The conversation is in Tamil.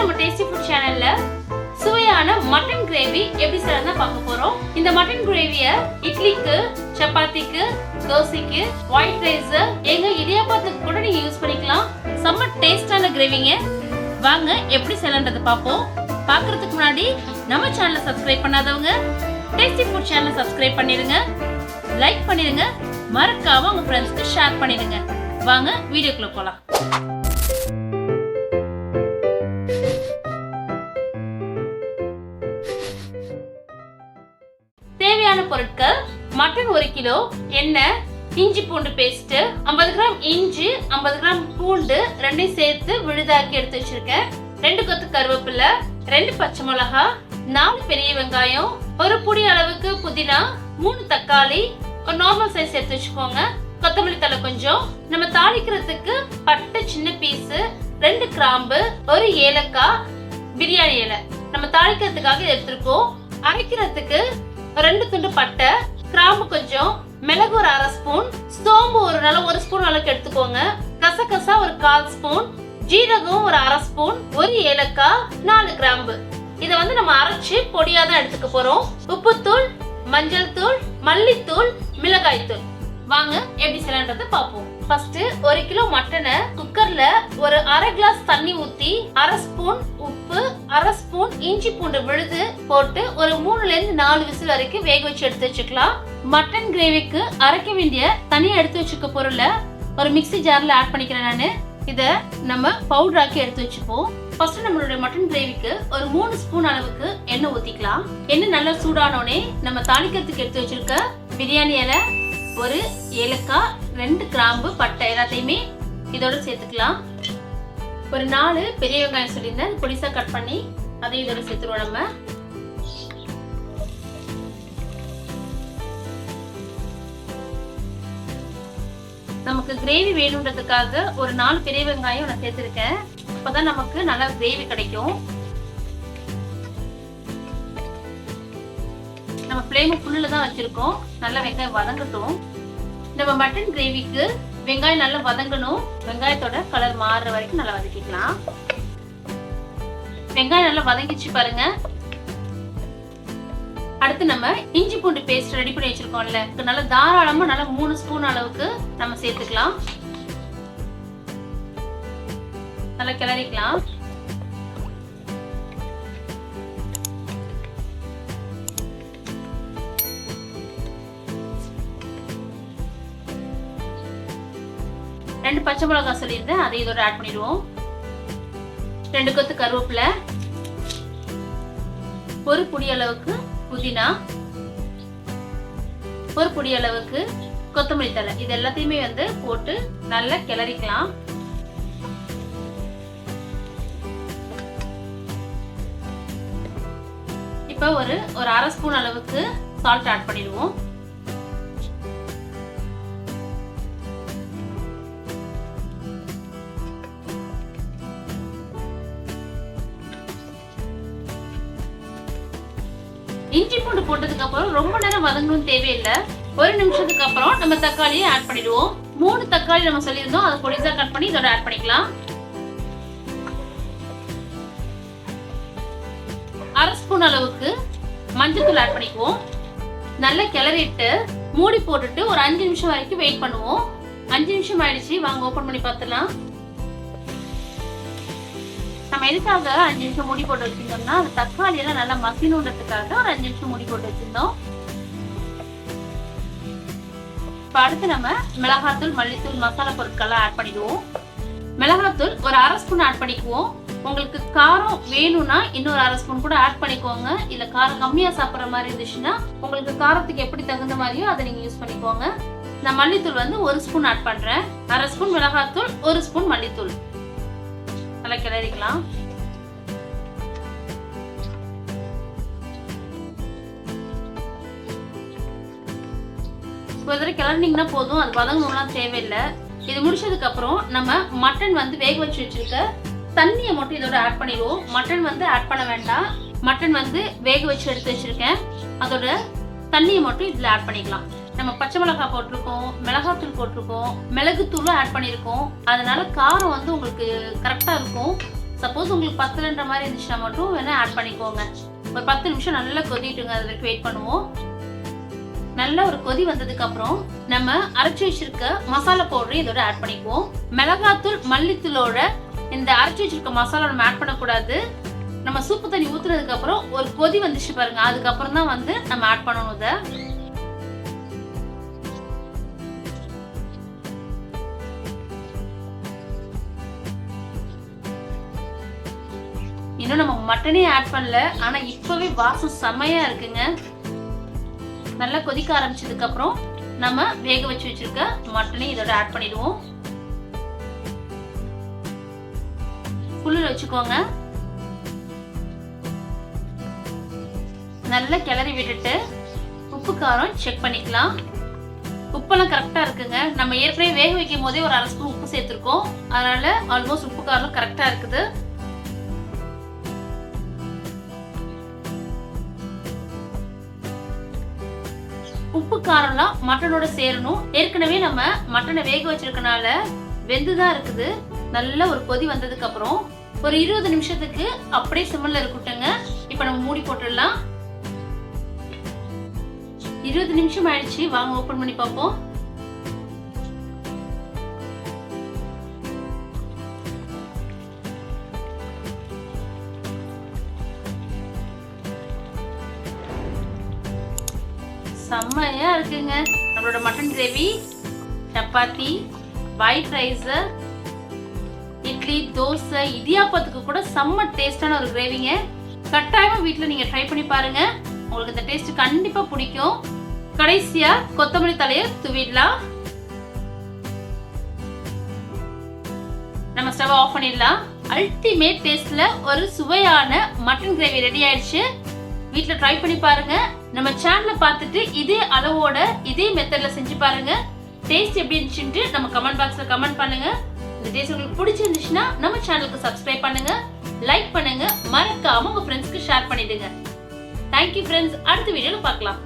நம்ம டேஸ்டி ஃபுட் சேனல்ல சுவையான மட்டன் கிரேவி எப்படி செய்யறதுன்னு பார்க்க போறோம். இந்த மட்டன் கிரேவிய இட்லிக்கு, சப்பாத்திக்கு, தோசைக்கு, ஒயிட் ரைஸ், எங்க இடியாப்பத்துக்கு கூட நீங்க யூஸ் பண்ணிக்கலாம். செம்ம டேஸ்டான கிரேவிங்க. வாங்க எப்படி செய்யறதுன்றத பார்ப்போம். பார்க்கிறதுக்கு முன்னாடி நம்ம சேனலை சப்ஸ்கிரைப் பண்ணாதவங்க டேஸ்டி ஃபுட் சேனலை சப்ஸ்கிரைப் பண்ணிடுங்க, லைக் பண்ணிடுங்க, மறக்காம உங்க ஃப்ரெண்ட்ஸ்க்கு ஷேர் பண்ணிடுங்க. வாங்க வீடியோக்குள்ள போலாம். தேவையான பொருட்கள்: மட்டன் 1 கிலோ, எண்ணெய், இஞ்சி பூண்டு பேஸ்ட் 50 கிராம், இஞ்சி 50 கிராம், பூண்டு ரெண்டையும் சேர்த்து விழுதாக்கி எடுத்து வச்சிருக்கேன், 2 கொத்து கருவேப்பிலை, 2 பச்சை மிளகாய், 4 பெரிய வெங்காயம், 1 புடி அளவுக்கு புதினா, 3 தக்காளி, ஒரு நார்மல் சைஸ் எடுத்து வச்சுக்கோங்க, கொத்தமல்லி தழை கொஞ்சம், நம்ம தாளிக்கிறதுக்கு பட்டை சின்ன பீஸ், 2 கிராம்பு, 1 ஏலக்காய், பிரியாணி இலை நம்ம தாளிக்கிறதுக்காக எடுத்துருக்கோம். அரைக்கிறதுக்கு 2 துண்டு பட்டை, கிராம்பு கொஞ்சம், மிளகு ஒரு 1/2 ஸ்பூன், சோம்பு ஒரு 1 ஸ்பூன் அளவுக்கு எடுத்துக்கோங்க, கசகசா ஒரு 1/4 ஸ்பூன், ஜீரகம் ஒரு 1/2 ஸ்பூன், 1 ஏலக்காய், 4 கிராம்பு. இதை நம்ம அரைச்சு பொடியா தான் எடுத்துக்க போறோம். உப்புத்தூள், மஞ்சள் தூள், மல்லித்தூள், மிளகாய் தூள். வாங்க எப்படி செய்யறதை பார்ப்போம். ஃபர்ஸ்ட் 1 கிலோ மட்டனை குக்கர்ல ஒரு 1/2 கிளாஸ் தண்ணி ஊத்தி 1/2 ஸ்பூன் உப்பு, 1/2 ஸ்பூன் இஞ்சி பூண்டு விழுது போட்டு ஒரு 3ல இருந்து 4 விசில் வரைக்கும் வேக வச்சு எடுத்து வச்சுக்கலாம். மட்டன் கிரேவிக்கு அரைக்க வேண்டிய தனியா எடுத்து வச்சுக்க பொருளை ஒரு மிக்ஸி ஜார்ல ஆட் பண்ணிக்கிறேன் நானு. இத நம்ம பவுடர் ஆக்கி எடுத்து வச்சுப்போம். ஃபர்ஸ்ட் நம்மளுடைய மட்டன் கிரேவிக்கு ஒரு 3 ஸ்பூன் அளவுக்கு எண்ணெய் ஊத்திக்கலாம். எண்ணெய் நல்லா சூடானோடனே நம்ம தாளிக்கிறதுக்கு எடுத்து வச்சிருக்க பிரியாணி இலை, 1 ஏலக்காய், 2 கிராம்பு, பட்டை எல்லாத்தையுமே இதோட சேர்த்துக்கலாம். ஒரு 4 பெரிய வெங்காயம் சொல்லியிருந்தேன், பொடிசா கட் பண்ணி அதையும் இதோட சேர்த்துருவோம். நம்ம நமக்கு கிரேவி வேணுன்றதுக்காக ஒரு 4 பெரிய வெங்காயம் நான் சேர்த்திருக்கேன். அப்பதான் நமக்கு நல்லா கிரேவி கிடைக்கும். நம்ம ஃப்ளேம் ஃபுல்ல தான் வச்சிருக்கோம். நல்லா வெங்காயம் வதங்கட்டும். நம்ம மட்டன் கிரேவிக்கு வெங்காயம் நல்லா வதங்கணும். வெங்காயத்தோட கலர் மாறுற வரைக்கும் நல்லா வதக்கிக்கலாம். வெங்காயம் நல்லா வதங்கிச்சு பாருங்க. அடுத்து நம்ம இஞ்சி பூண்டு பேஸ்ட் ரெடி பண்ணி வச்சிருக்கோம்ல, நல்லா தாராளமா நல்லா 3 ஸ்பூன் அளவுக்கு நம்ம சேர்த்துக்கலாம். நல்லா கிளறிக்கலாம். ரெண்டு பச்சை மிளகாய் சொல்லியிருந்தேன், அதை இதோட ஆட் பண்ணிடுவோம். 2 கொத்து கருவேப்பிலை, 1 புடி அளவுக்கு புதினா, 1 புடி அளவுக்கு கொத்தமல்லி தழை. இது எல்லாத்தையுமே போட்டு நல்லா கிளறிக்கலாம். இப்ப ஒரு 1/2 ஸ்பூன் அளவுக்கு சால்ட் ஆட் பண்ணிடுவோம். இஞ்சி பூண்டு போட்டதுக்கு அப்புறம் ரொம்ப நேரம் வதங்கணும்னு தேவையில்லை. 1 நிமிஷத்துக்கு அப்புறம் நம்ம தக்காளியை ஆட் பண்ணிடுவோம். 3 தக்காளி நம்ம சொல்லியிருந்தோம், அதை பொடிசா கட் பண்ணி இதோட ஆட் பண்ணிக்கலாம். 1/2 ஸ்பூன் அளவுக்கு மஞ்சள் தூள் ஆட் பண்ணிக்குவோம். நல்லா கிளறிட்டு மூடி போட்டுட்டு ஒரு 5 நிமிஷம் வரைக்கும் வெயிட் பண்ணுவோம். 5 நிமிஷம் ஆயிடுச்சு, வாங்க ஓபன் பண்ணி பார்த்துலாம். நம்ம எதுக்காக 5 நிமிஷம் மூடி போட்டு வச்சிருந்தோம்னா, அந்த தக்காளி எல்லாம் நல்லா மசிணுன்றதுக்காக ஒரு 5 நிமிஷம் மூடி போட்டு வச்சிருந்தோம். இப்ப அடுத்து நம்ம மிளகாத்தூள், மல்லித்தூள், மசாலா பொருட்கள் ஆட் பண்ணிடுவோம். மிளகாத்தூள் ஒரு 1/2 ஸ்பூன் ஆட் பண்ணிக்குவோம். உங்களுக்கு காரம் வேணும்னா இன்னொரு 1/2 ஸ்பூன் கூட ஆட் பண்ணிக்கோங்க. இல்ல காரம் கம்மியா சாப்பிட்ற மாதிரி இருந்துச்சுன்னா உங்களுக்கு காரத்துக்கு எப்படி தகுந்த மாதிரியோ அதை நீங்க யூஸ் பண்ணிக்கோங்க. நான் மல்லித்தூள் 1 ஸ்பூன் ஆட் பண்றேன். 1/2 ஸ்பூன் மிளகாத்தூள், 1 ஸ்பூன் மல்லித்தூள். நல்லா கிளறிக்கலாம். ஒரு தடவை கிளறினீங்கன்னா போதும், அது வதங்கணும்லாம் தேவையில்லை. இது முடிச்சதுக்கு அப்புறம் நம்ம மட்டன் வேக வச்சு வச்சிருக்க தண்ணியை மட்டும் இதோட ஆட் பண்ணிடுவோம். மட்டன் ஆட் பண்ண வேண்டாம். மட்டன் வேக வச்சு எடுத்து வச்சிருக்கேன், அதோட தண்ணியை மட்டும் இதுல ஆட் பண்ணிக்கலாம். நம்ம பச்சை மிளகாய் போட்டிருக்கோம், மிளகாத்தூள் போட்டிருக்கோம், மிளகுத்தூளும் ஆட் பண்ணியிருக்கோம். அதனால காரம் உங்களுக்கு கரெக்டா இருக்கும். சப்போஸ் உங்களுக்கு பத்தலன்ற மாதிரி இருந்துச்சுன்னா மட்டும் வேணா ஆட் பண்ணிக்கோங்க. ஒரு 10 நிமிஷம் நல்லா கொதிட்டுங்க, அது வரைக்கும் வெயிட் பண்ணுவோம். நல்ல ஒரு கொதி வந்ததுக்கு அப்புறம் நம்ம அரைச்சி வச்சிருக்க மசாலா பவுடரை இதோட ஆட் பண்ணிக்குவோம். மிளகாத்தூள் மல்லித்தூளோட இந்த அரைச்சி வச்சிருக்க மசாலா நம்ம ஆட் பண்ணக்கூடாது. நம்ம சூப்பு தண்ணி ஊத்துறதுக்கு அப்புறம் ஒரு கொதி வந்துச்சு பாருங்க, அதுக்கப்புறம் தான் வந்து நம்ம ஆட் பண்ணணும். இதை இன்னும் நம்ம மட்டனே ஆட் பண்ணல, ஆனா இப்பவே வாசம் செமையா இருக்குங்க. நல்லா கொதிக்க ஆரம்பிச்சதுக்கு அப்புறம் நம்ம வேக வச்சு வச்சிருக்க மட்டனை இதோட ஆட் பண்ணிடுவோம். ஃபுல்ல வச்சுக்கோங்க. நல்லா கிளறி விட்டுட்டு உப்பு காரம் செக் பண்ணிக்கலாம். உப்பெல்லாம் கரெக்டா இருக்குங்க. நம்ம ஏற்கனவே வேக வைக்கும் போதே ஒரு 1/2 ஸ்பூன் உப்பு சேர்த்திருக்கோம், அதனால ஆல்மோஸ்ட் உப்பு காரம் கரெக்டா இருக்குது. உப்பு காரம்லாம் மட்டனோட சேரணும். ஏற்கனவே நம்ம மட்டனை வேக வச்சிருக்கனால வெந்துதான் இருக்குது. நல்ல ஒரு கொதி வந்ததுக்கு அப்புறம் ஒரு 20 நிமிஷத்துக்கு அப்படியே சிம்ல இருக்கட்டுங்க. இப்ப நம்ம மூடி போட்டுடலாம். 20 நிமிஷம் ஆயிடுச்சு, வாங்க ஓபன் பண்ணி பார்ப்போம். செம்மையா இருக்குங்க நம்மளோட mutton gravy. Chapati, white rice, idli, dosa, இடியாப்பத்துக்கு கூட செம்ம டேஸ்டான ஒரு கிரேவிங்க. கட்டாயமா வீட்டுல நீங்க ட்ரை பண்ணி பாருங்க, உங்களுக்கு இந்த டேஸ்ட் கண்டிப்பா பிடிக்கும். கடைசியா கொத்தமல்லி தலையை தூவிடலாம். நம்ம ஸ்டவ் ஆஃப் பண்ணிடலாம். அல்டிமேட் டேஸ்ட்ல ஒரு சுவையான மட்டன் கிரேவி ரெடி ஆயிடுச்சு. வீட்டுல ட்ரை பண்ணி பாருங்க. நம்ம சேனலை பார்த்துட்டு இதே அளவோட இதே மெத்தட்ல செஞ்சு பாருங்க. டேஸ்ட் எப்படி இருந்துச்சுன்னு நம்ம கமெண்ட் பாக்ஸ்ல கமெண்ட் பண்ணுங்க. இந்த டேஸ்ட் உங்களுக்கு பிடிச்சிருந்துச்சுன்னா நம்ம சேனலுக்கு சப்ஸ்கிரைப் பண்ணுங்க, லைக் பண்ணுங்க, மறக்காம உங்க ஃப்ரெண்ட்ஸ்க்கு ஷேர் பண்ணிடுங்க. தேங்க்யூ ஃப்ரெண்ட்ஸ், அடுத்த வீடியோல பார்க்கலாம்.